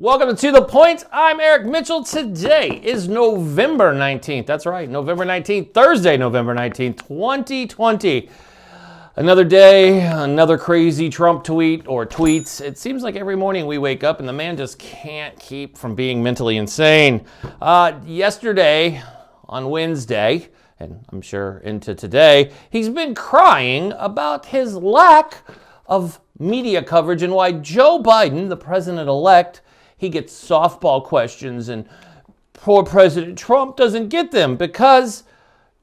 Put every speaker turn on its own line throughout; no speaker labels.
Welcome to The Point. I'm Eric Mitchell. Today is November 19th. That's right, November 19th, Thursday, November 19th, 2020. Another day, another crazy Trump tweet or tweets. It seems like every morning we wake up and the man just can't keep from being mentally insane. Yesterday, on Wednesday, and I'm sure into today, he's been crying about his lack of media coverage and why Joe Biden, the president-elect, he gets softball questions and poor President Trump doesn't get them because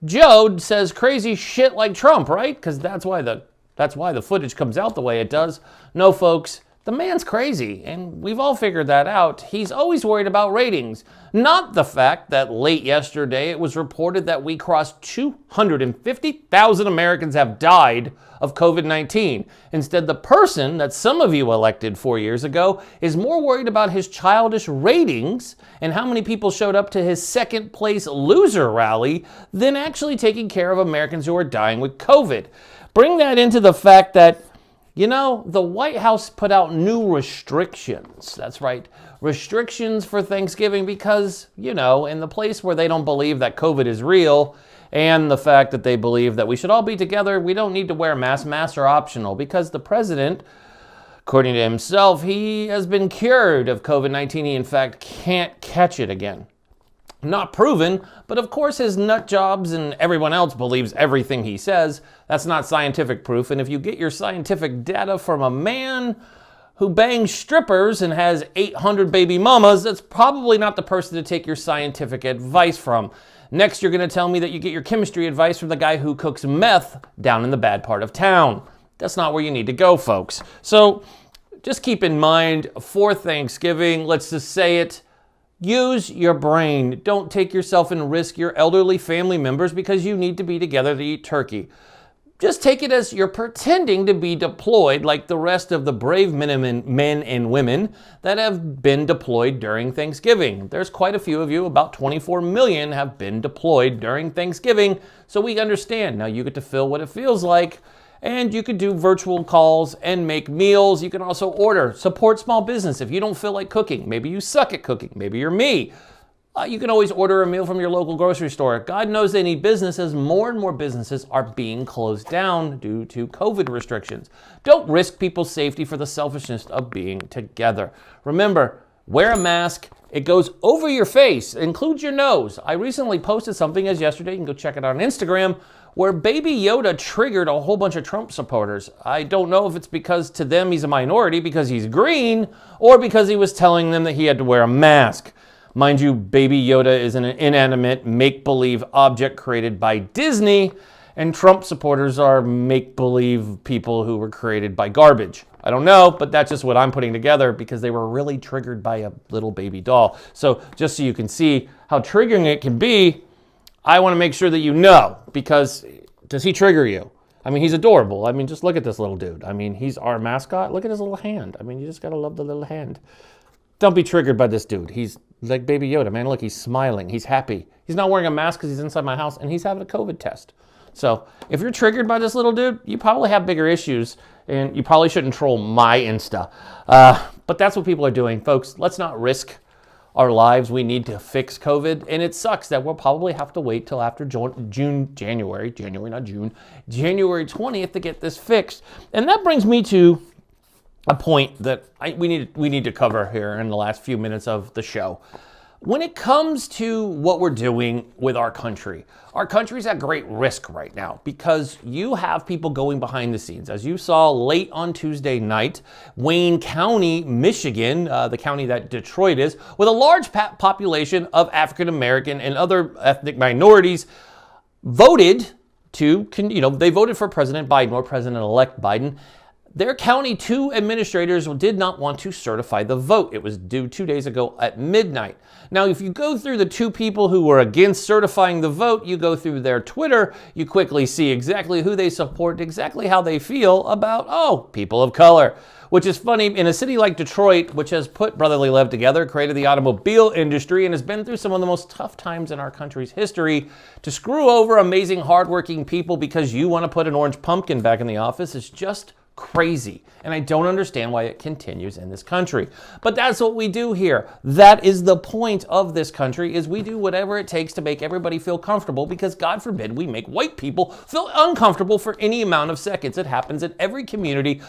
Joe says crazy shit like Trump, right? Because that's why the footage comes out the way it does. No, folks, the man's crazy, and we've all figured that out. He's always worried about ratings, not the fact that late yesterday it was reported that we crossed 250,000 Americans have died of COVID-19. Instead, the person that some of you elected 4 years ago is more worried about his childish ratings and how many people showed up to his second place loser rally than actually taking care of Americans who are dying with COVID. Bring that into the fact that the White House put out new restrictions. That's right, restrictions for Thanksgiving because, in the place where they don't believe that COVID is real and the fact that they believe that we should all be together, we don't need to wear masks. Masks are optional because the president, according to himself, he has been cured of COVID-19. He, in fact, can't catch it again. Not proven, but of course his nut jobs and everyone else believes everything he says. That's not scientific proof, and if you get your scientific data from a man who bangs strippers and has 800 baby mamas, that's probably not the person to take your scientific advice from. Next, you're going to tell me that you get your chemistry advice from the guy who cooks meth down in the bad part of town. That's not where you need to go, folks. So just keep in mind, for Thanksgiving, let's just say it, use your brain. Don't take yourself and risk your elderly family members because you need to be together to eat turkey. Just take it as you're pretending to be deployed like the rest of the brave men and women that have been deployed during Thanksgiving. There's quite a few of you, about 24 million have been deployed during Thanksgiving, so we understand. Now you get to feel what it feels like, and you could do virtual calls and make meals. You can also order, support small business. If you don't feel like cooking, maybe you suck at cooking, maybe you're me. You can always order a meal from your local grocery store. God knows they need business as more and more businesses are being closed down due to COVID restrictions. Don't risk people's safety for the selfishness of being together. Remember, wear a mask. It goes over your face, includes your nose. I recently posted something as yesterday, you can go check it out on Instagram, where baby Yoda triggered a whole bunch of Trump supporters. I don't know if it's because to them he's a minority because he's green or because he was telling them that he had to wear a mask. Mind you, baby Yoda is an inanimate, make-believe object created by Disney, and Trump supporters are make-believe people who were created by garbage. I don't know, but that's just what I'm putting together because they were really triggered by a little baby doll. So just so you can see how triggering it can be, I want to make sure that you know, because does he trigger you? I mean, he's adorable. I mean, just look at this little dude. I mean, he's our mascot. Look at his little hand. I mean, you just got to love the little hand. Don't be triggered by this dude. He's like baby Yoda, man. Look, he's smiling. He's happy. He's not wearing a mask because he's inside my house, and he's having a COVID test. So if you're triggered by this little dude, you probably have bigger issues, and you probably shouldn't troll my Insta. But that's what people are doing. Folks, let's not risk our lives. We need to fix COVID, and it sucks that we'll probably have to wait till after January 20th to get this fixed. And that brings me to a point that we need to cover here in the last few minutes of the show. When it comes to what we're doing with our country's at great risk right now because you have people going behind the scenes. As you saw late on Tuesday night, Wayne County, Michigan, the county that Detroit is, with a large population of African American and other ethnic minorities, voted they voted for President Biden or President-elect Biden. Their county 2 administrators did not want to certify the vote. It was due 2 days ago at midnight. Now, if you go through the 2 people who were against certifying the vote, you go through their Twitter, you quickly see exactly who they support, exactly how they feel about, people of color. Which is funny, in a city like Detroit, which has put brotherly love together, created the automobile industry, and has been through some of the most tough times in our country's history, to screw over amazing, hardworking people because you want to put an orange pumpkin back in the office is just crazy. And I don't understand why it continues in this country. But that's what we do here. That is the point of this country, is we do whatever it takes to make everybody feel comfortable, because God forbid we make white people feel uncomfortable for any amount of seconds. It happens in every community,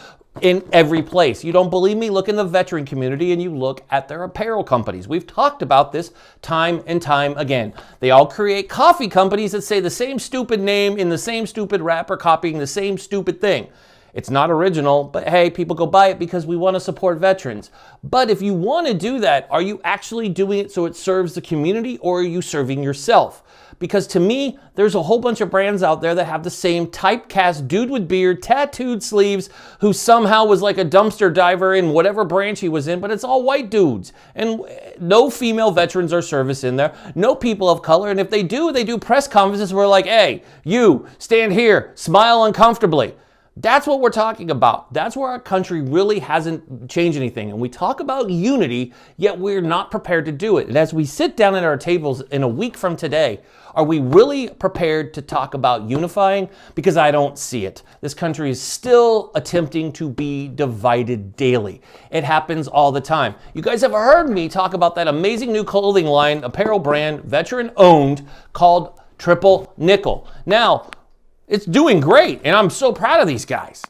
in every place. You don't believe me? Look in the veteran community and you look at their apparel companies. We've talked about this time and time again. They all create coffee companies that say the same stupid name in the same stupid wrapper, copying the same stupid thing. It's not original, but hey, people go buy it because we want to support veterans. But if you want to do that, are you actually doing it so it serves the community, or are you serving yourself? Because to me, there's a whole bunch of brands out there that have the same typecast dude with beard, tattooed sleeves, who somehow was like a dumpster diver in whatever branch he was in, but it's all white dudes. And no female veterans are serviced in there, no people of color. And if they do press conferences where like, hey, you, stand here, smile uncomfortably. That's what we're talking about. That's where our country really hasn't changed anything. And we talk about unity, yet we're not prepared to do it. And as we sit down at our tables in a week from today, are we really prepared to talk about unifying? Because I don't see it. This country is still attempting to be divided daily. It happens all the time. You guys have heard me talk about that amazing new clothing line, apparel brand, veteran owned, called Triple Nickel. Now, it's doing great, and I'm so proud of these guys.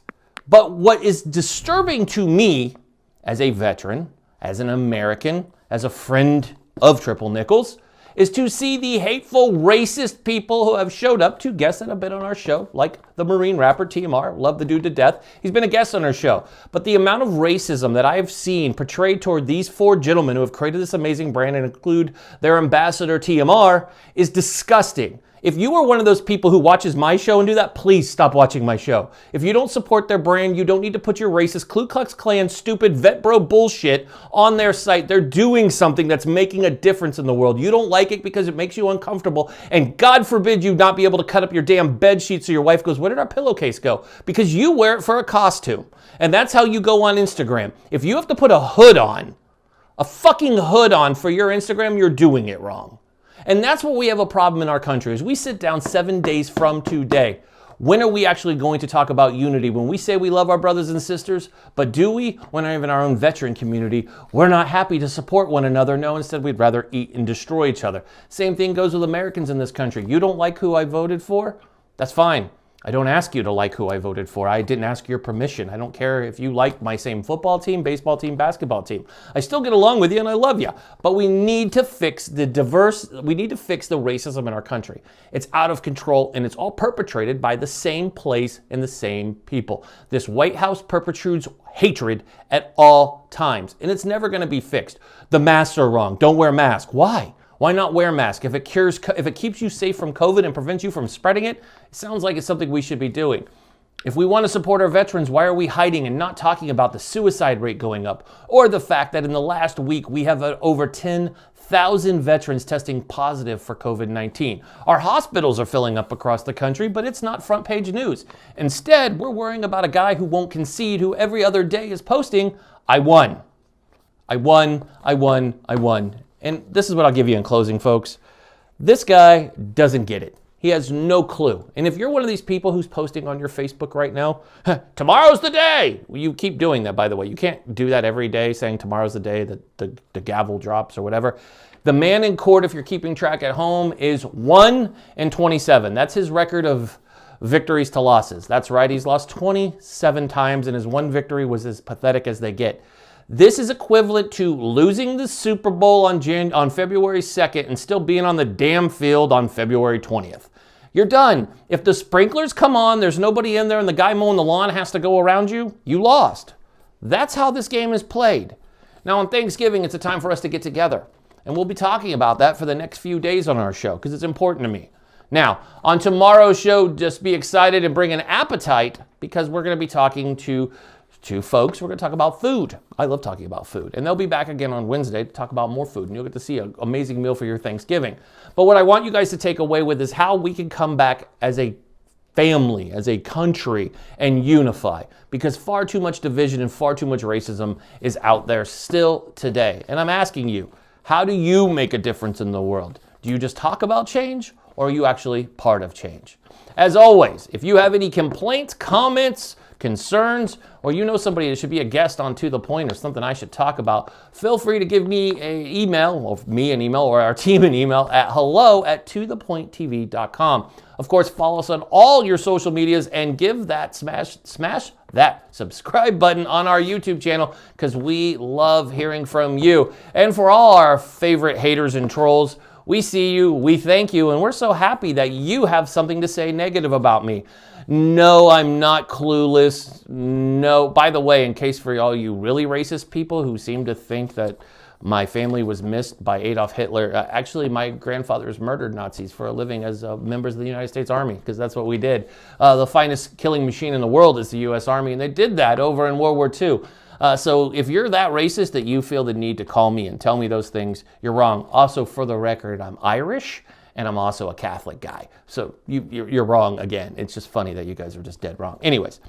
But what is disturbing to me as a veteran, as an American, as a friend of Triple Nickels, is to see the hateful, racist people who have showed up to guests that have been on our show, like the Marine rapper TMR. Love the dude to death. He's been a guest on our show. But the amount of racism that I have seen portrayed toward these four gentlemen who have created this amazing brand and include their ambassador TMR is disgusting. If you are one of those people who watches my show and do that, please stop watching my show. If you don't support their brand, you don't need to put your racist Ku Klux Klan stupid vet bro bullshit on their site. They're doing something that's making a difference in the world. You don't like it because it makes you uncomfortable, and God forbid you not be able to cut up your damn bed sheet so your wife goes, where did our pillowcase go? Because you wear it for a costume. And that's how you go on Instagram. If you have to put a hood on, a fucking hood on for your Instagram, you're doing it wrong. And that's what we have a problem in our country, is we sit down 7 days from today. When are we actually going to talk about unity? When we say we love our brothers and sisters, but do we? When even our own veteran community, we're not happy to support one another. No, instead we'd rather eat and destroy each other. Same thing goes with Americans in this country. You don't like who I voted for? That's fine. I don't ask you to like who I voted for. I didn't ask your permission. I don't care if you like my same football team, baseball team, basketball team. I still get along with you and I love you. But we need to fix the racism in our country. It's out of control, and it's all perpetrated by the same place and the same people. This White House perpetuates hatred at all times, and it's never going to be fixed. The masks are wrong. Don't wear masks. Why? Why not wear a mask? If it keeps you safe from COVID and prevents you from spreading it, it sounds like it's something we should be doing. If we want to support our veterans, why are we hiding and not talking about the suicide rate going up, or the fact that in the last week we have over 10,000 veterans testing positive for COVID-19? Our hospitals are filling up across the country, but it's not front page news. Instead, we're worrying about a guy who won't concede, who every other day is posting, I won. I won, I won, I won. And this is what I'll give you in closing, folks. This guy doesn't get it. He has no clue. And if you're one of these people who's posting on your Facebook right now, tomorrow's the day. Well, you keep doing that, by the way. You can't do that every day, saying tomorrow's the day that the gavel drops or whatever. The man in court, if you're keeping track at home, is 1-27. That's his record of victories to losses. That's right. He's lost 27 times, and his one victory was as pathetic as they get. This is equivalent to losing the Super Bowl on February 2nd and still being on the damn field on February 20th. You're done. If the sprinklers come on, there's nobody in there, and the guy mowing the lawn has to go around you, you lost. That's how this game is played. Now, on Thanksgiving, it's a time for us to get together, and we'll be talking about that for the next few days on our show because it's important to me. Now, on tomorrow's show, just be excited and bring an appetite, because we're going to be talking to folks. We're going to talk about food. I love talking about food. And they'll be back again on Wednesday to talk about more food. And you'll get to see an amazing meal for your Thanksgiving. But what I want you guys to take away with is how we can come back as a family, as a country, and unify. Because far too much division and far too much racism is out there still today. And I'm asking you, how do you make a difference in the world? Do you just talk about change, or are you actually part of change? As always, if you have any complaints, comments, concerns, or you know somebody that should be a guest on To The Point or something I should talk about, feel free to give me an email, or our team an email at hello@tothepointtv.com. Of course, follow us on all your social medias and give that smash that subscribe button on our YouTube channel, because we love hearing from you. And for all our favorite haters and trolls, we see you, we thank you, and we're so happy that you have something to say negative about me. No, I'm not clueless. No, by the way, in case for all you really racist people who seem to think that my family was missed by Adolf Hitler, actually my grandfathers murdered Nazis for a living as members of the United States Army, because that's what we did. The finest killing machine in the world is the U.S. Army, and they did that over in World War II. So if you're that racist that you feel the need to call me and tell me those things, you're wrong. Also, for the record, I'm Irish, and I'm also a Catholic guy. So you're wrong again. It's just funny that you guys are just dead wrong. Anyways,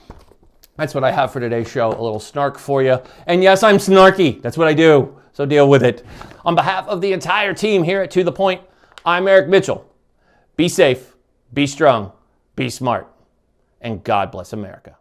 that's what I have for today's show. A little snark for you. And yes, I'm snarky. That's what I do. So deal with it. On behalf of the entire team here at To The Point, I'm Eric Mitchell. Be safe, be strong, be smart, and God bless America.